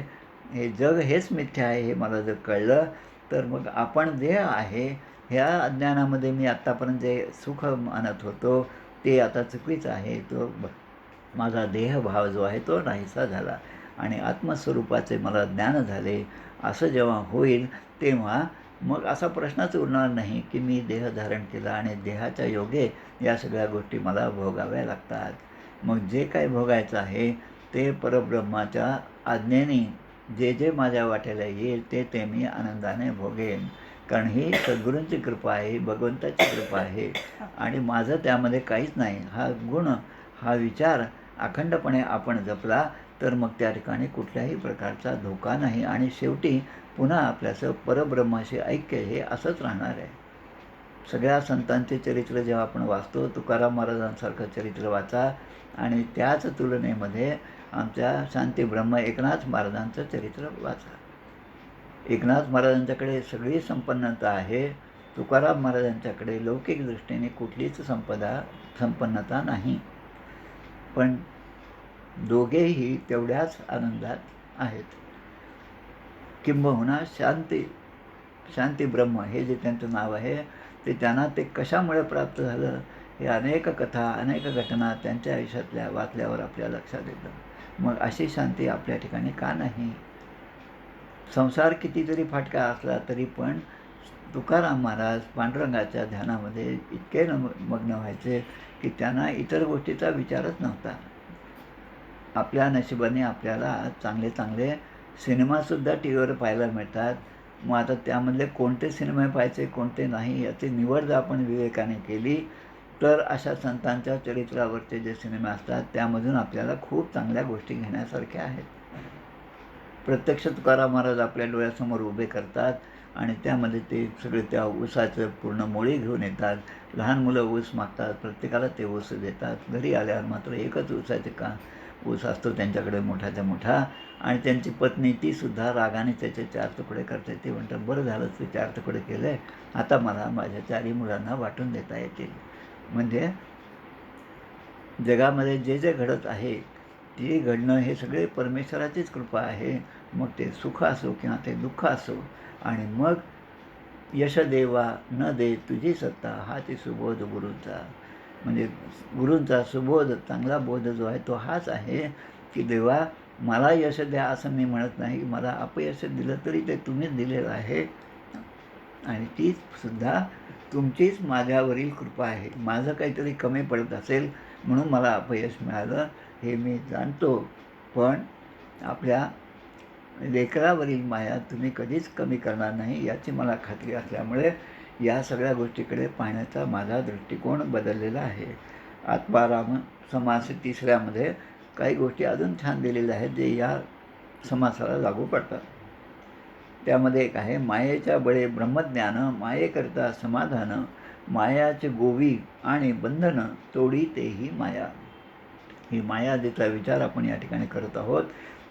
हे जग हेच मिथ्या आहे हे मला जर कळलं तर मग आपण देह आहे ह्या अज्ञानामध्ये मी आत्तापर्यंत जे सुख मानत होतो ते आता चुकीचं आहे. तो माझा देहभाव जो आहे तो नाहीसा झाला आणि आत्मस्वरूपाचे मला ज्ञान झाले. असं जेव्हा होईल तेव्हा मग असा प्रश्नच उरणार नाही की मी देह धारण केला आणि देहाच्या योगे या सगळ्या गोष्टी मला भोगाव्या लागतात. मग जे काही भोगायचं आहे ते परब्रह्माच्या आज्ञेने जे जे माझ्या वाट्याला येईल ते मी आनंदाने भोगेन. कारण ही सद्गुरूंची कृपा आहे, भगवंताची कृपा आहे आणि माझं त्यामध्ये काहीच नाही. हा गुण, हा विचार अखंडपणे आपण जपला तर मग त्या ठिकाणी कुठल्याही प्रकारचा धोका नाही आणि शेवटी पुन्हा आपल्याचं परब्रह्माशी ऐक्य हे असंच राहणार आहे. सगळ्या संतांचे चरित्र जेव्हा आपण वाचतो, तुकाराम महाराजांसारखं चरित्र वाचा आणि त्याच तुलनेमध्ये आमच्या शांती ब्रह्म एकनाथ महाराजांचं चरित्र वाचा. एकनाथ महाराजांच्याकडे सगळी संपन्नता आहे, तुकाराम महाराजांच्याकडे लौकिक दृष्टीने कुठलीच संपन्नता नाही. पण दोघेही तेवढ्याच आनंदात आहेत. किंबहुना शांती ब्रह्म हे जे त्यांचं नाव आहे ते त्यांना ते कशामुळे प्राप्त झालं हे अनेक कथा, अनेक घटना त्यांच्या आयुष्यातल्या वाचल्यावर आपल्या लक्षात येतं. मग अशी शांती आपल्या ठिकाणी का नाही? संसार किती जरी फाटका असला तरी पण तुकाराम महाराज पांडुरंगाच्या ध्यानामध्ये इतके मग्न व्हायचे की त्यांना इतर गोष्टीचा विचारच नव्हता. आपल्या नशिबाने आपल्याला चांगले चांगले सिनेमासुद्धा टी व्हीवर पाहायला मिळतात. मग आता त्यामधले कोणते सिनेमे पाहायचे कोणते नाही याची निवड जर आपण विवेकाने केली तर अशा संतांच्या चरित्रावरचे जे सिनेमे असतात त्यामधून आपल्याला खूप चांगल्या गोष्टी घेण्यासारख्या आहेत. प्रत्यक्ष तुकाराम महाराज आपल्या डोळ्यासमोर उभे करतात आणि त्यामध्ये ते सगळे त्या ऊसाचं पूर्ण मोळी घेऊन येतात. लहान मुलं ऊस मागतात, प्रत्येकाला ते ऊस देतात. घरी आल्यावर मात्र एकच ऊस असतो त्यांच्याकडे मोठाच्या मोठा, आणि त्यांची पत्नी तीसुद्धा रागाने त्याचे 4 तुकडे करते. ते म्हणतात, बरं झालं तू 4 तुकडे केले, आता मला माझ्या 4ही मुलांना वाटून देता येतील. म्हणजे जगामध्ये जे जे घडत आहे ते घडणं हे सगळे परमेश्वराचीच कृपा आहे. मग ते सुख असो किंवा ते दुःख असो. आणि मग यश देवा न दे तुझी सत्ता, हा ती सुबोध गुरूंचा. म्हणजे गुरूंचा सुबोध, चांगला बोध जो आहे तो हाच आहे की देवा मला यश द्या असं मी म्हणत नाही. मला अपयश दिलं तरी ते तुम्हीच दिलेलं आहे, आणि तीचसुद्धा तुमचीच माझ्यावरील कृपा आहे. माझं काहीतरी कमी पडत असेल म्हणून मला अपयश मिळालं हे मी जाणतो, पण आपल्या लेकरावरील माया तुम्ही कधीच कमी करणार नाही याची मला खात्री असल्यामुळे या सगळ्या गोष्टीकडे पाहण्याचा माझा दृष्टिकोन बदललेला आहे. आत्माराम समास 3मध्ये काही गोष्टी अजून छान दिलेल्या आहेत जे या समासाला लागू पडतात. त्यामध्ये एक आहे, मायेच्या बळे ब्रह्मज्ञान, मायेकरता समाधान, मायाचे गोवी आणि बंधन, तोडी तेही माया. ही माया ज्याचा विचार आपण या ठिकाणी करत आहोत,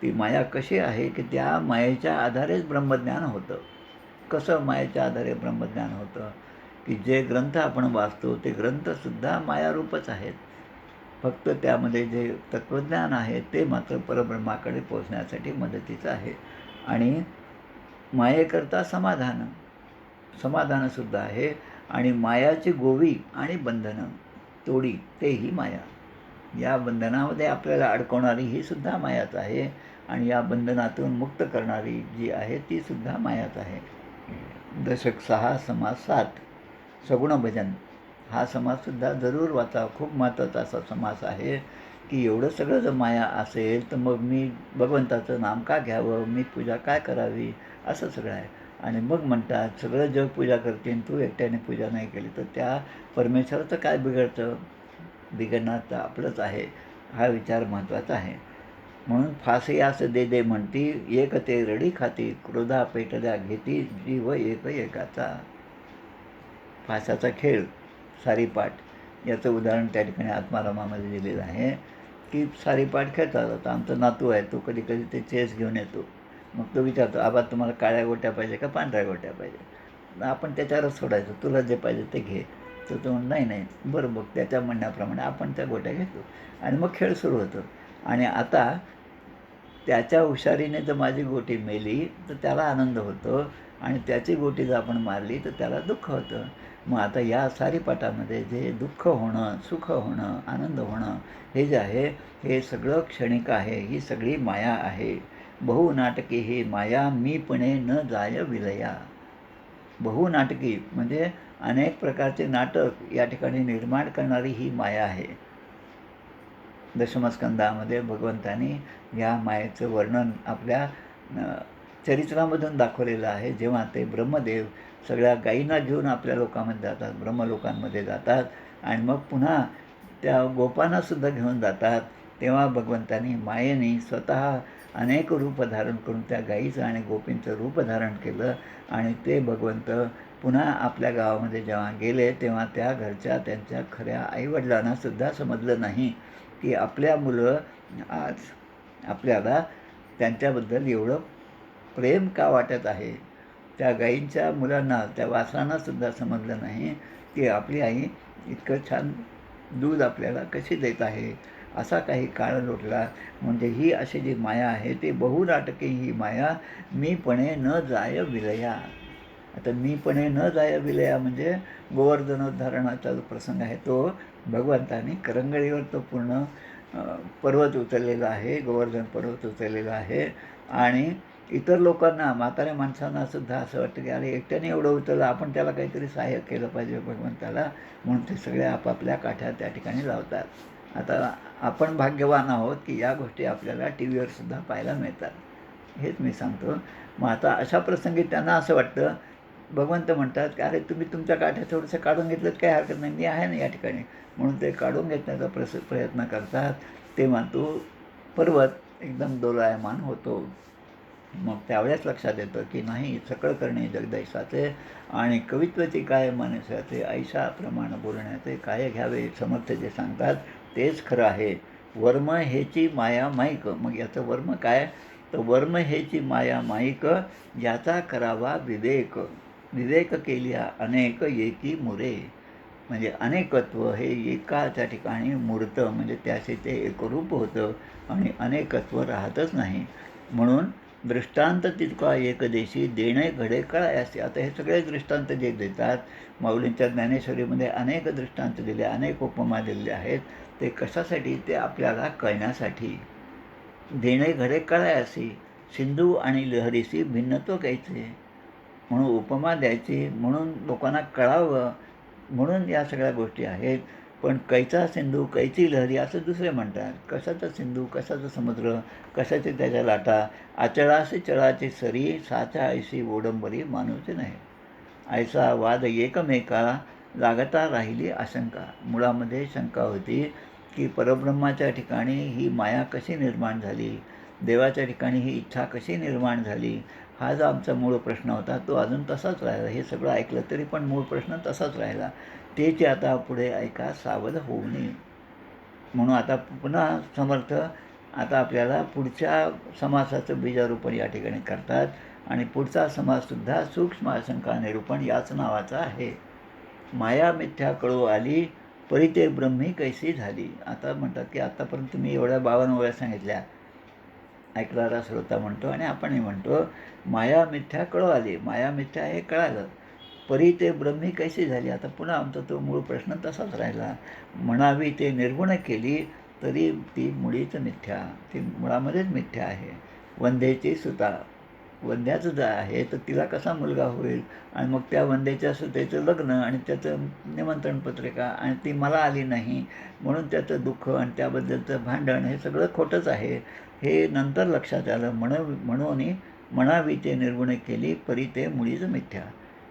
ती माया कशी आहे की त्या मायेच्या आधारेच ब्रह्मज्ञान होतं. कसं मायेच्या आधारे ब्रह्मज्ञान होतं की जे ग्रंथ आपण वाचतो ते ग्रंथसुद्धा मायारूपच आहेत. फक्त त्यामध्ये जे तत्त्वज्ञान आहे ते मात्र परब्रह्माकडे पोचण्यासाठी मदतीचं आहे. आणि मायेकरता समाधानसुद्धा आहे. आणि मायाची गोवी आणि बंधनं तोडी तेही माया. या बंधनामध्ये आपल्याला अडकवणारी ही सुद्धा मायाच आहे, आणि या बंधनातून मुक्त करणारी जी आहे ती सुद्धा मायाच आहे. दशक 6 समास 7 सगुण भजन हा समाससुद्धा जरूर वाचा. खूप महत्त्वाचा असा समास आहे की एवढं सगळं जर माया असेल तर मग मी भगवंताचं नाम का घ्यावं, मी पूजा काय करावी, असं सगळं आहे. आणि मग म्हणतात सगळं जग पूजा करतील, तू एकट्याने पूजा नाही केली तर त्या परमेश्वराचं काय बिघडतं? बिघडणार तर आपलंच आहे. हा विचार महत्त्वाचा आहे. म्हणून फासे यास दे दे म्हणती, एक ते रडी खाती, क्रोधा पेटल्या घेती, जीव एक एकाचा. फासाचा खेळ, सारीपाट याचं उदाहरण त्या ठिकाणी आत्मारामामध्ये दिलेलं आहे की सारीपाट खेळतात. आता आमचा नातू आहे, तो कधी कधी ते चेस घेऊन येतो. मग तो विचारतो, आबा तुम्हाला काळ्या गोट्या पाहिजे का पांढऱ्या गोट्या पाहिजे? आपण त्याच्यावरच सोडायचं, तुला जे पाहिजे ते घे. तर तो नाही नाही, बरं बघ, त्याच्या म्हणण्याप्रमाणे आपण त्या गोट्या घेतो आणि मग खेळ सुरू होतो. आणि आता त्याच्या हुशारीने जर माझी गोटी मेली तर त्याला आनंद होतो, आणि त्याची गोटी जर आपण मारली तर त्याला दुःख होतं. मग आता या सारीपाटामध्ये जे दुःख होणं, सुख होणं, आनंद होणं हे जे आहे हे सगळं क्षणिक आहे. ही सगळी माया आहे. बहुनाटकी ही माया, मीपणे न जाय विलया. बहुनाटकी म्हणजे अनेक प्रकारचे नाटक या ठिकाणी निर्माण करणारी ही माया आहे. दशमस्कंदामध्ये भगवंतानी या मायेचं वर्णन आपल्या चरित्रामधून दाखवलेलं आहे. जेव्हा ते ब्रह्मदेव सगळ्या गायींना घेऊन आपल्या लोकांमध्ये जातात, ब्रह्मलोकांमध्ये जातात, आणि मग पुन्हा त्या गोपांनासुद्धा घेऊन जातात, तेव्हा भगवंतानी मायेने स्वतः अनेक रूप धारण करून त्या गायीचं आणि गोपींचं रूप धारण केलं. आणि ते भगवंत पुन्हा आपल्या गावामध्ये जेव्हा गेले तेव्हा त्या घरच्या त्यांच्या खऱ्या आईवडिलांनासुद्धा समजलं नाही की आपल्या मुलं आज आपल्याला त्यांच्याबद्दल एवढं प्रेम का वाटत आहे. त्या गाईंच्या मुलांना, त्या वासरांनासुद्धा समजलं नाही की आपली आई इतकं छान दूध आपल्याला कशी देत आहे. असा काही काळ लोटला. म्हणजे ही अशी जी माया आहे ती बहुनाटकी ही माया, मीपणे न जाय विलया. आता मीपणे न जाय विलया म्हणजे गोवर्धनोद्धारणाचा जो प्रसंग आहे तो भगवंतानी करंगळीवर तो पूर्ण पर्वत उचललेला आहे, गोवर्धन पर्वत उचललेला आहे. आणि इतर लोकांना, म्हाताऱ्या माणसांनासुद्धा असं वाटतं की अरे एकट्याने एवढं उचललं, आपण त्याला काहीतरी सहाय्य केलं पाहिजे भगवंताला, म्हणून ते सगळे आपापल्या काठ्या त्या ठिकाणी लावतात. आता आपण भाग्यवान आहोत की या गोष्टी आपल्याला टी व्हीवर सुद्धा पाहायला मिळतात, हेच मी सांगतो. मग आता अशा प्रसंगी त्यांना असं वाटतं, भगवंत म्हणतात की अरे तुम्ही तुमच्या काठ्या थोडंसं काढून घेतलं काही हरकत नाही, मी आहे ना या ठिकाणी, म्हणून ते काढून घेण्याचा प्रयत्न करतात. तेव्हा तो पर्वत एकदम दोलायमान होतो. मग त्यावेळेस लक्षात येतं की नाही, सकळ करणे जगदैसाचे आणि कवित्वाची काय मानसाचे, ऐसा प्रमाण बोलण्याचे काय घ्यावे. समर्थ जे सांगतात तेच खरं आहे. वर्म हेची माया माईक. मग याचं वर्म काय? तर वर्म हेची माया माईक, याचा करावा विवेक. विवेक केल्या अनेक एकी मुरे. म्हणजे अनेकत्व हे एकाच्या ठिकाणी मूर्त, म्हणजे त्याचे ते एकरूप होतं आणि अनेकत्व राहतच नाही. म्हणून दृष्टांत तितका एकदेशी देणे घडे कळायासी. आता हे सगळे दृष्टांत जे देतात, माऊलींच्या ज्ञानेश्वरीमध्ये अनेक दृष्टांत दिले, अनेक उपमा दिलेले आहेत. ते कशासाठी? ते आपल्याला कळण्यासाठी. देणे घडे कळायासी, सिंधू आणि लहरीशी भिन्नत्व घ्यायचे, म्हणून उपमा द्यायची, म्हणून लोकांना कळावं, म्हणून या सगळ्या गोष्टी आहेत. पण कैचा सिंधू कैची लहरी असं दुसरे म्हणतात. कशाचा सिंधू, कशाचा समुद्र, कशाचे त्याच्या लाटा. आचळासी चळाची सरी, साचा ऐशी ओडंबरी मानूचे नाही. ऐसा वाद एकमेका, लागता राहिली आशंका. मुळामध्ये शंका होती की परब्रह्माच्या ठिकाणी ही माया कशी निर्माण झाली, देवाच्या ठिकाणी ही इच्छा कशी निर्माण झाली. हा जो आमचा मूळ प्रश्न होता तो अजून तसाच राहिला. हे सगळं ऐकलं तरी पण मूळ प्रश्न तसाच राहिला. तेच आता पुढे ऐका सावध होऊ नये. म्हणून आता पुन्हा समर्थ आता आपल्याला पुढच्या समासाचं बीजारोपण या ठिकाणी करतात. आणि पुढचा समाससुद्धा सूक्ष्म आशंका निरूपण याच नावाचा आहे. माया मिथ्या कळू आली, परी ते ब्रह्मी कैसी झाली. आता म्हणतात की आतापर्यंत मी एवढ्या 52 ओळ्या सांगितल्या, ऐकणारा श्रोता म्हणतो आणि आपणही म्हणतो, माया मिथ्या कळू आली. माया मिथ्या हे कळालं. परी ते ब्रह्मी कैसी झाली. आता पुन्हा आमचा तो मूळ प्रश्न तसाच राहिला. म्हणावी ते निर्गुण केली, तरी ती मुळीच मिथ्या. ती मुळामध्येच मिथ्या आहे. वंध्येची सुता, वंध्याचं जे आहे तर तिला कसा मुलगा होईल. आणि मग त्या वंध्याच्या सुतेचं लग्न आणि त्याचं निमंत्रण पत्रिका, आणि ती मला आली नाही म्हणून त्याचं दुःख आणि त्याबद्दलचं भांडण, हे सगळं खोटंच आहे. हे नंतर लक्षात आलं. म्हणून म्हणावी ते निर्गुण केली, परी ते मुळीच मिथ्या.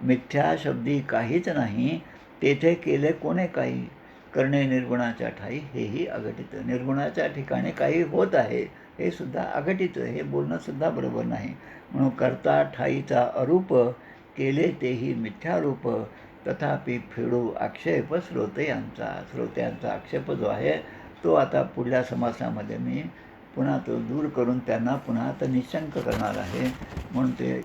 मिथ्या शब्दी काहीच नाही, तेथे केले कोणे काही. करणे निर्गुणाच्या ठाई, हेही अघटित. निर्गुणाच्या ठिकाणी काही होत आहे हे सुद्धा अघटित, हे बोलणंसुद्धा बरोबर नाही. म्हणून करता ठाईचा अरूप, केले तेही मिथ्यारूप. तथापि फेडू आक्षेप श्रोत्यांचा आक्षेप जो आहे तो आता पुढल्या समासामध्ये मी पुन्हा तो दूर करून त्यांना पुन्हा आता निशंक करणार आहे. म्हणून ते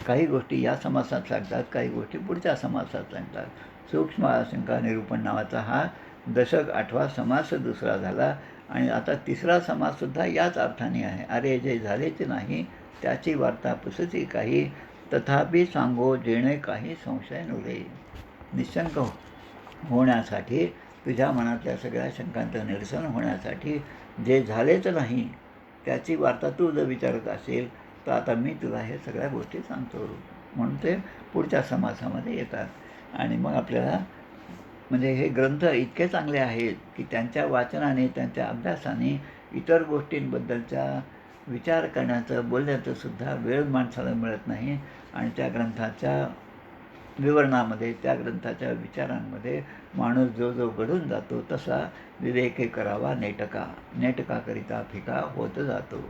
काही गोष्टी या समासात सांगतात, काही गोष्टी पुढच्या समासात सांगतात. सूक्ष्म आशंका निरूपण नावाचा हा दशक 8वा समास दुसरा झाला. आणि आता तिसरा समाससुद्धा याच अर्थाने आहे. अरे जे झालेच नाही त्याची वार्ता पुसची काही, तथापि सांगो जेणे काही संशय नव्हे. निशंक होण्यासाठी, तुझ्या मनातल्या सगळ्या शंकांचं निरसन होण्यासाठी, जे झालेच नाही त्याची वार्ता तू जर विचारत असेल तर आता मी तुला हे सगळ्या गोष्टी सांगतो. म्हणून ते पुढच्या समासामध्ये येतात. आणि मग आपल्याला म्हणजे हे ग्रंथ इतके चांगले आहेत की त्यांच्या वाचनाने, त्यांच्या अभ्यासाने इतर गोष्टींबद्दलचा विचार करण्याचं, बोलण्याचं सुद्धा वेळ माणसाला मिळत नाही. आणि त्या ग्रंथाच्या विवरणामध्ये, त्या ग्रंथाच्या विचारांमध्ये माणूस जो घडून जातो तसा विवेके करावा नेटकाकरिता फिका होत जातो.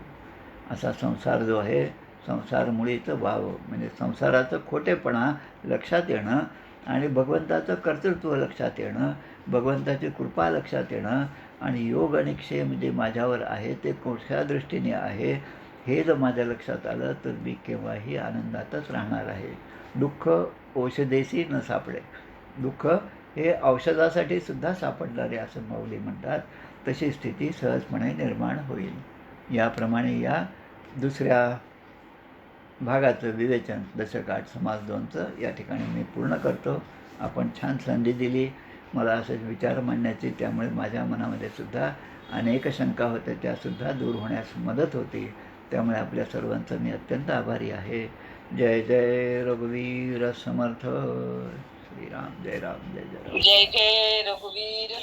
असा संसार जो आहे, संसार मुळीचं व्हावं, म्हणजे संसाराचं खोटेपणा लक्षात येणं आणि भगवंताचं कर्तृत्व लक्षात येणं, भगवंताची कृपा लक्षात येणं आणि योग आणि क्षेम जे माझ्यावर आहे ते कुठल्या दृष्टीने आहे हे जर माझ्या लक्षात आलं तर मी केव्हाही आनंदातच राहणार आहे. दुःख औषधेशी न सापडे. दुःख हे औषधासाठी सुद्धा सापडणारे असं माऊली म्हणतात. तशी स्थिती सहजपणे निर्माण होईल. याप्रमाणे या दुसऱ्या भागाचं विवेचन दशक 8 समास 2चं या ठिकाणी मी पूर्ण करतो. आपण छान संधी दिली मला असेच विचार मांडण्याची. त्यामुळे माझ्या मनामध्ये सुद्धा अनेक शंका होत्या, त्यासुद्धा दूर होण्यास मदत होती. त्यामुळे आपल्या सर्वांचं मी अत्यंत आभारी आहे. जय जय रघुवीर समर्थ. श्रीराम जय राम जय जय राम. जय जय रघुवीर